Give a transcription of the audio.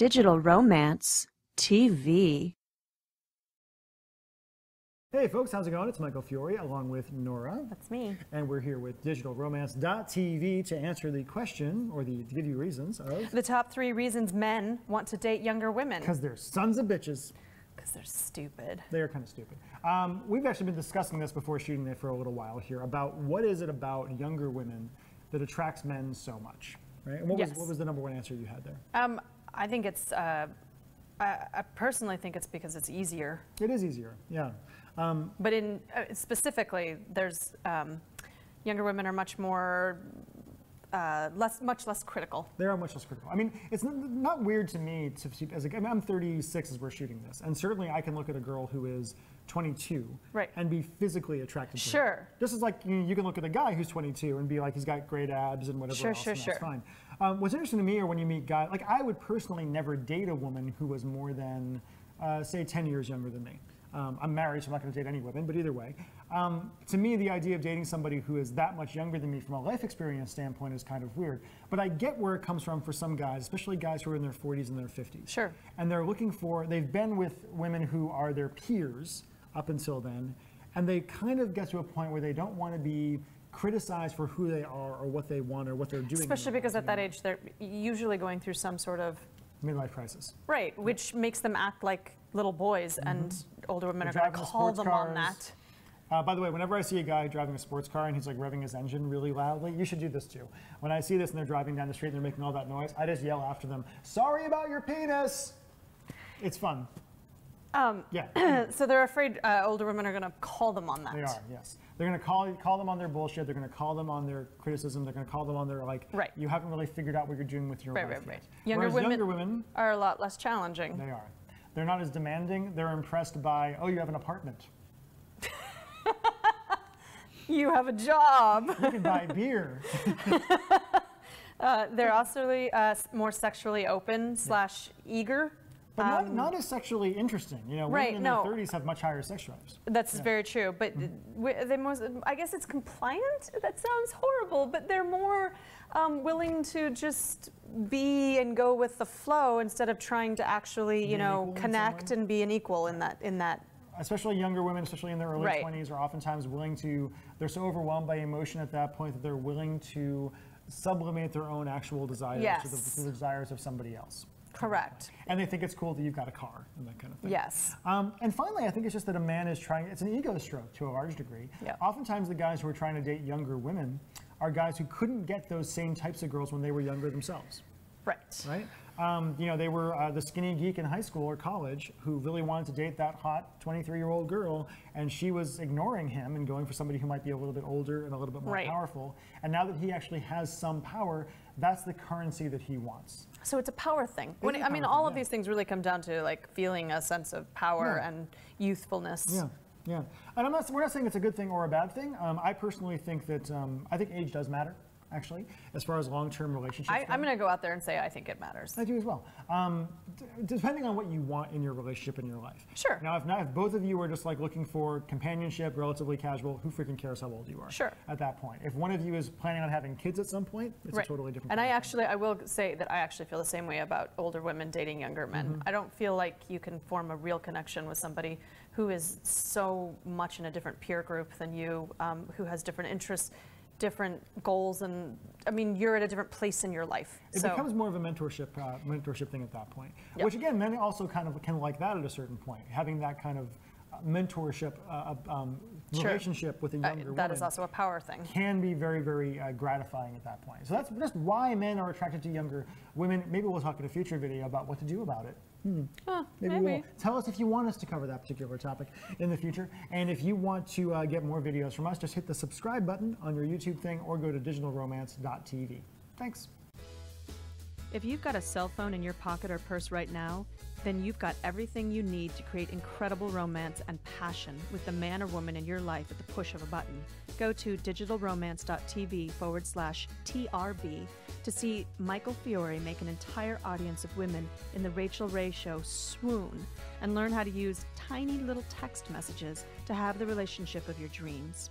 Digital Romance TV. Hey folks, how's it going? It's Michael Fiore along with Nora. That's me. And we're here with digitalromance.tv to answer the question, or to give you reasons of... The top 3 reasons men want to date younger women. Because they're sons of bitches. Because they're stupid. They are kind of stupid. We've actually been discussing this before shooting it for a little while here, about what is it about younger women that attracts men so much, right? And what was the number one answer you had there? I think it's, I personally think it's because it's easier. It is easier, yeah. But in specifically, there's younger women are much more, much less critical. They are much less critical. I mean, it's not weird to me to see, I mean, I'm 36 as we're shooting this, and certainly I can look at a girl who is 22 and be physically attracted to her. Just as like you can look at a guy who's 22 and be like, he's got great abs and whatever else, and that's fine. What's interesting to me are when you meet guys, like I would personally never date a woman who was more than, say, 10 years younger than me. I'm married, so I'm not going to date any women, but either way. To me, the idea of dating somebody who is that much younger than me from a life experience standpoint is kind of weird. But I get where it comes from for some guys, especially guys who are in their 40s and their 50s. Sure. And they're looking for, they've been with women who are their peers up until then, and they kind of get to a point where they don't want to be criticized for who they are or what they want or what they're doing. Especially because at that age, they're usually going through some sort of midlife crisis. Right, which makes them act like little boys, and older women are going to call them on that. By the way, whenever I see a guy driving a sports car and he's like revving his engine really loudly, you should do this too. When I see this and they're driving down the street and they're making all that noise, I just yell after them, "Sorry about your penis!" It's fun. Yeah. So they're afraid older women are going to call them on that. They are, yes. They're going to call them on their bullshit. They're going to call them on their criticism. They're going to call them on their, like, you haven't really figured out what you're doing with your life yet. Younger women are a lot less challenging. They are. They're not as demanding. They're impressed by, oh, you have an apartment. You have a job. You can buy beer. They're also more sexually open / eager. But not as sexually interesting. You know, women in their 30s have much higher sex drives. That's very true. But I guess it's compliant. That sounds horrible. But they're more willing to just be and go with the flow instead of trying to actually, you know, connect and be an equal in that. Especially younger women, especially in their early 20s, are oftentimes willing to, they're so overwhelmed by emotion at that point that they're willing to sublimate their own actual desires to the desires of somebody else. Correct. And they think it's cool that you've got a car and that kind of thing. Yes. And finally, I think it's just that a man is trying, it's an ego stroke to a large degree. Oftentimes the guys who are trying to date younger women are guys who couldn't get those same types of girls when they were younger themselves. Right? You know, they were the skinny geek in high school or college who really wanted to date that hot 23-year-old girl, and she was ignoring him and going for somebody who might be a little bit older and a little bit more powerful. And now that he actually has some power, that's the currency that he wants. So it's a power thing. I mean, all of these things really come down to like feeling a sense of power and youthfulness. Yeah. And we're not saying it's a good thing or a bad thing. I personally think that, I think age does matter, actually, as far as long-term relationships go. I'm going to go out there and say I think it matters. I do as well. Depending on what you want in your relationship in your life. Sure. Now, if both of you are just like looking for companionship, relatively casual, who freaking cares how old you are? Sure. At that point. If one of you is planning on having kids at some point, it's a totally different And I will say that I actually feel the same way about older women dating younger men. I don't feel like you can form a real connection with somebody who is so much in a different peer group than you, who has different interests, different goals, and I mean, you're at a different place in your life. It becomes more of a mentorship thing at that point. Which again, men also kind of can like that at a certain point, having that kind of mentorship relationship with a younger woman. That is also a power thing. Can be very, very gratifying at that point. So that's just why men are attracted to younger women. Maybe we'll talk in a future video about what to do about it. Maybe we'll tell us if you want us to cover that particular topic in the future. And if you want to get more videos from us, just hit the subscribe button on your YouTube thing or go to digitalromance.tv. Thanks. If you've got a cell phone in your pocket or purse right now, then you've got everything you need to create incredible romance and passion with the man or woman in your life at the push of a button. Go to digitalromance.tv/TRB to see Michael Fiore make an entire audience of women in the Rachel Ray Show swoon and learn how to use tiny little text messages to have the relationship of your dreams.